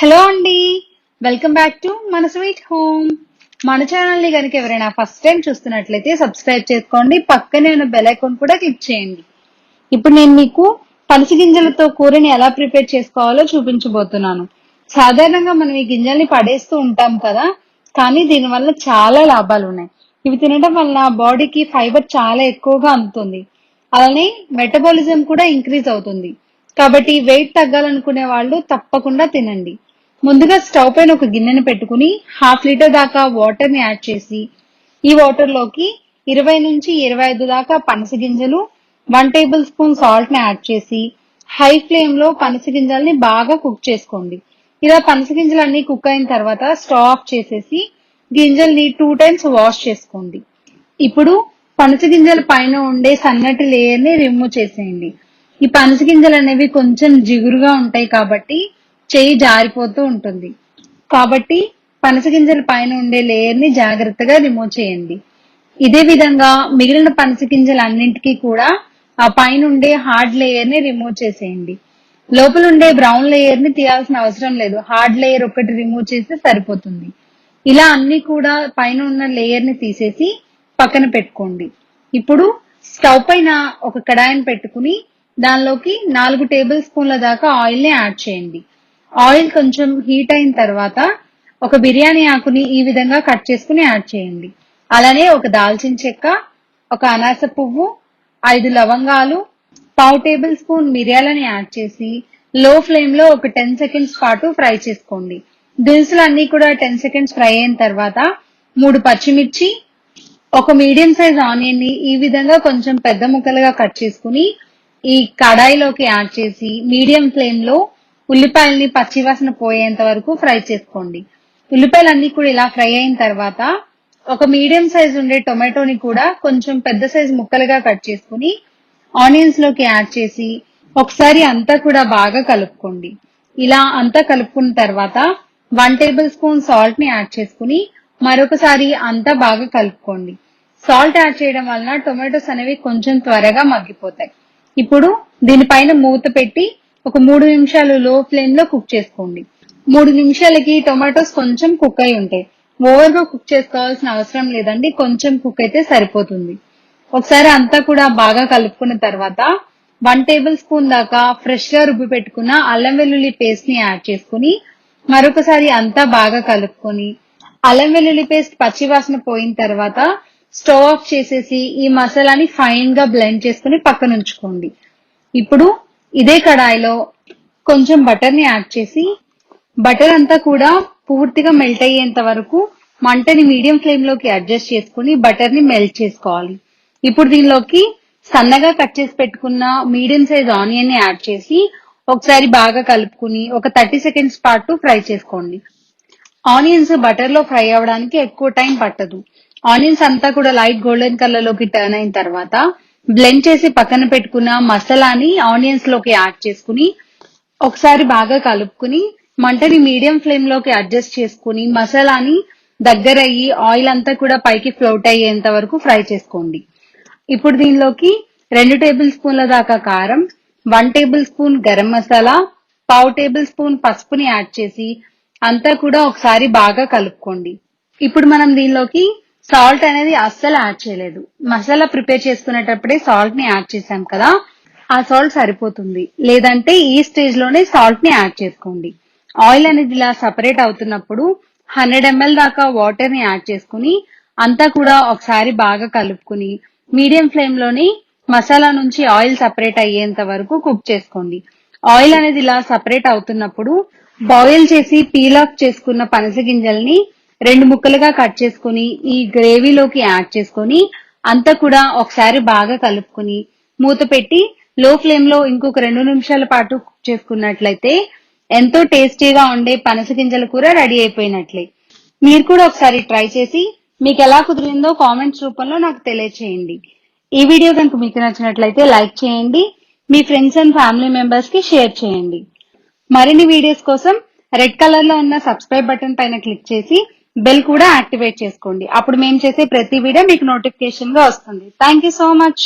Hello అండి, welcome back to మన sweet home. మన ఛానల్ ని కనుక ఎవరైనా ఫస్ట్ టైం చూస్తున్నట్లయితే సబ్స్క్రైబ్ చేసుకోండి, పక్కనే ఉన్న బెల్ ఐకాన్ కూడా క్లిక్ చేయండి. ఇప్పుడు నేను మీకు పనస గింజలతో కూరని ఎలా ప్రిపేర్ చేసుకోవాలో చూపించబోతున్నాను. సాధారణంగా మనం ఈ గింజల్ని పడేస్తూ ఉంటాం కదా, కానీ దీనివల్ల చాలా లాభాలు ఉన్నాయి. ఇవి తినడం వల్ల బాడీకి ఫైబర్ చాలా ఎక్కువగా అందుతుంది. అలానే మెటబాలిజం కూడా ఇంక్రీజ్ అవుతుంది. కాబట్టి వెయిట్ తగ్గాలనుకునే వాళ్ళు తప్పకుండా తినండి. ముందుగా స్టవ్ పైన ఒక గిన్నెను పెట్టుకుని 1/2 లీటర్ దాకా వాటర్ ని యాడ్ చేసి, ఈ వాటర్ లోకి 20 నుంచి 25 దాకా పనస గింజలు, 1 టేబుల్ స్పూన్ సాల్ట్ ని యాడ్ చేసి హై ఫ్లేమ్ లో పనస గింజల్ని బాగా కుక్ చేసుకోండి. ఇలా పనస గింజలన్నీ కుక్ అయిన తర్వాత స్టవ్ ఆఫ్ చేసేసి గింజల్ని 2 టైమ్స్ వాష్ చేసుకోండి. ఇప్పుడు పనస గింజల పైన ఉండే సన్నటి లేయర్ ని రిమూవ్ చేసేయండి. ఈ పనస గింజలు అనేవి కొంచెం జిగురుగా ఉంటాయి కాబట్టి చెయ్యి జారిపోతూ ఉంటుంది. కాబట్టి పనస గింజల పైన ఉండే లేయర్ ని జాగ్రత్తగా రిమూవ్ చేయండి. ఇదే విధంగా మిగిలిన పనస గింజలన్నింటికి కూడా ఆ పైన ఉండే హార్డ్ లేయర్ ని రిమూవ్ చేసేయండి. లోపల ఉండే బ్రౌన్ లేయర్ ని తీయాల్సిన అవసరం లేదు, హార్డ్ లేయర్ ఒకటి రిమూవ్ చేస్తే సరిపోతుంది. ఇలా అన్ని కూడా పైన ఉన్న లేయర్ ని తీసేసి పక్కన పెట్టుకోండి. ఇప్పుడు స్టవ్ పైన ఒక కడాయిని పెట్టుకుని దానిలోకి 4 టేబుల్ స్పూన్ల దాకా ఆయిల్ ని యాడ్ చేయండి. ఆయిల్ కొంచెం హీట్ అయిన తర్వాత ఒక బిర్యానీ ఆకుని ఈ విధంగా కట్ చేసుకుని యాడ్ చేయండి. అలానే ఒక దాల్చిన చెక్క, ఒక అనాస పువ్వు, 5 లవంగాలు, 1/2 టేబుల్ స్పూన్ మిరియాలని యాడ్ చేసి లో ఫ్లేమ్ లో ఒక 10 సెకండ్స్ పాటు ఫ్రై చేసుకోండి. దినుసులన్నీ కూడా 10 సెకండ్స్ ఫ్రై అయిన తర్వాత 3 పచ్చిమిర్చి, ఒక మీడియం సైజ్ ఆనియన్ ని ఈ విధంగా కొంచెం పెద్ద ముక్కలుగా కట్ చేసుకుని ఈ కడాయిలోకి యాడ్ చేసి మీడియం ఫ్లేమ్ లో ఉల్లిపాయల్ని పచ్చివాసన పోయేంత వరకు ఫ్రై చేసుకోండి. ఉల్లిపాయలన్నీ కూడా ఇలా ఫ్రై అయిన తర్వాత ఒక మీడియం సైజ్ ఉండే టొమాటోని కూడా కొంచెం పెద్ద సైజ్ ముక్కలుగా కట్ చేసుకుని ఆనియన్స్ లోకి యాడ్ చేసి ఒకసారి అంతా కూడా బాగా కలుపుకోండి. ఇలా అంతా కలుపుకున్న తర్వాత 1 టేబుల్ స్పూన్ సాల్ట్ ని యాడ్ చేసుకుని మరొకసారి అంతా బాగా కలుపుకోండి. సాల్ట్ యాడ్ చేయడం వలన టొమాటోస్ అనేవి కొంచెం త్వరగా మగ్గిపోతాయి. ఇప్పుడు దీనిపైన మూత పెట్టి ఒక 3 నిమిషాలు లో ఫ్లేమ్ లో కుక్ చేసుకోండి. 3 నిమిషాలకి టొమాటోస్ కొంచెం కుక్ అయి ఉంటాయి. ఓవర్ గా కుక్ చేసుకోవాల్సిన అవసరం లేదండి, కొంచెం కుక్ అయితే సరిపోతుంది. ఒకసారి అంతా కూడా బాగా కలుపుకున్న తర్వాత 1 టేబుల్ స్పూన్ దాకా ఫ్రెష్ గా రుబ్బి పెట్టుకున్న అల్లం వెల్లుల్లి పేస్ట్ ని యాడ్ చేసుకుని మరొకసారి అంతా బాగా కలుపుకొని అల్లం వెల్లుల్లి పేస్ట్ పచ్చివాసన పోయిన తర్వాత స్టవ్ ఆఫ్ చేసేసి ఈ మసాలాని ఫైన్ గా బ్లెండ్ చేసుకుని పక్కన ఉంచుకోండి. ఇప్పుడు ఇదే కడాయిలో కొంచెం బటర్ ని యాడ్ చేసి బటర్ అంతా కూడా పూర్తిగా మెల్ట్ అయ్యేంత వరకు మంటని మీడియం ఫ్లేమ్ లోకి అడ్జస్ట్ చేసుకుని బటర్ ని మెల్ట్ చేసుకోవాలి. ఇప్పుడు దీనిలోకి సన్నగా కట్ చేసి పెట్టుకున్న మీడియం సైజ్ ఆనియన్ ని యాడ్ చేసి ఒకసారి బాగా కలుపుకుని ఒక 30 సెకండ్స్ పాటు ఫ్రై చేసుకోండి. ఆనియన్స్ బటర్ లో ఫ్రై అవడానికి ఎక్కువ టైం పట్టదు. ఆనియన్స్ అంతా కూడా లైట్ గోల్డెన్ కలర్ లోకి టర్న్ అయిన తర్వాత బ్లెండ్ చేసి పక్కన పెట్టుకున్న మసాలాని ఆనియన్స్ లోకి యాడ్ చేసుకుని ఒకసారి బాగా కలుపుకుని మంటని మీడియం ఫ్లేమ్ లోకి అడ్జస్ట్ చేసుకుని మసాలాని దగ్గర అయ్యి ఆయిల్ అంతా కూడా పైకి ఫ్లోట్ అయ్యేంత వరకు ఫ్రై చేసుకోండి. ఇప్పుడు దీనిలోకి 2 టేబుల్ స్పూన్ల దాకా కారం, 1 table spoon garam masala, 1/2 table spoon పసుపుని యాడ్ చేసి అంతా కూడా ఒకసారి బాగా కలుపుకోండి. ఇప్పుడు మనం దీనిలోకి సాల్ట్ అనేది అస్సలు యాడ్ చేయలేదు. మసాలా ప్రిపేర్ చేసుకునేటప్పుడే సాల్ట్ ని యాడ్ చేసాం కదా, ఆ సాల్ట్ సరిపోతుంది. లేదంటే ఈ స్టేజ్ లోనే సాల్ట్ ని యాడ్ చేసుకోండి. ఆయిల్ అనేది ఇలా సపరేట్ అవుతున్నప్పుడు 100 ml దాకా వాటర్ ని యాడ్ చేసుకుని అంతా కూడా ఒకసారి బాగా కలుపుకుని మీడియం ఫ్లేమ్ లోని మసాలా నుంచి ఆయిల్ సపరేట్ అయ్యేంత వరకు కుక్ చేసుకోండి. ఆయిల్ అనేది ఇలా సపరేట్ అవుతున్నప్పుడు బాయిల్ చేసి పీల్ ఆఫ్ చేసుకున్న పనస గింజల్ని 2 ముక్కలుగా కట్ చేసుకుని ఈ గ్రేవీలోకి యాడ్ చేసుకుని అంతా కూడా ఒకసారి బాగా కలుపుకుని మూత పెట్టి లో ఫ్లేమ్ లో ఇంకొక 2 నిమిషాల పాటు కుక్ చేసుకున్నట్లయితే ఎంతో టేస్టీగా ఉండే పనస గింజల కూర రెడీ అయిపోయినట్లే. మీరు కూడా ఒకసారి ట్రై చేసి మీకు ఎలా కుదిరిందో కామెంట్స్ రూపంలో నాకు తెలియచేయండి. ఈ వీడియో కనుక మీకు నచ్చినట్లయితే లైక్ చేయండి, మీ ఫ్రెండ్స్ అండ్ ఫ్యామిలీ మెంబర్స్ కి షేర్ చేయండి. మరిన్ని వీడియోస్ కోసం రెడ్ కలర్ లో ఉన్న సబ్స్క్రైబ్ బటన్ పైన క్లిక్ చేసి బెల్ కూడా యాక్టివేట్ చేసుకోండి. అప్పుడు మేము చేసే ప్రతి వీడియో మీకు నోటిఫికేషన్ గా వస్తుంది. Thank you so much.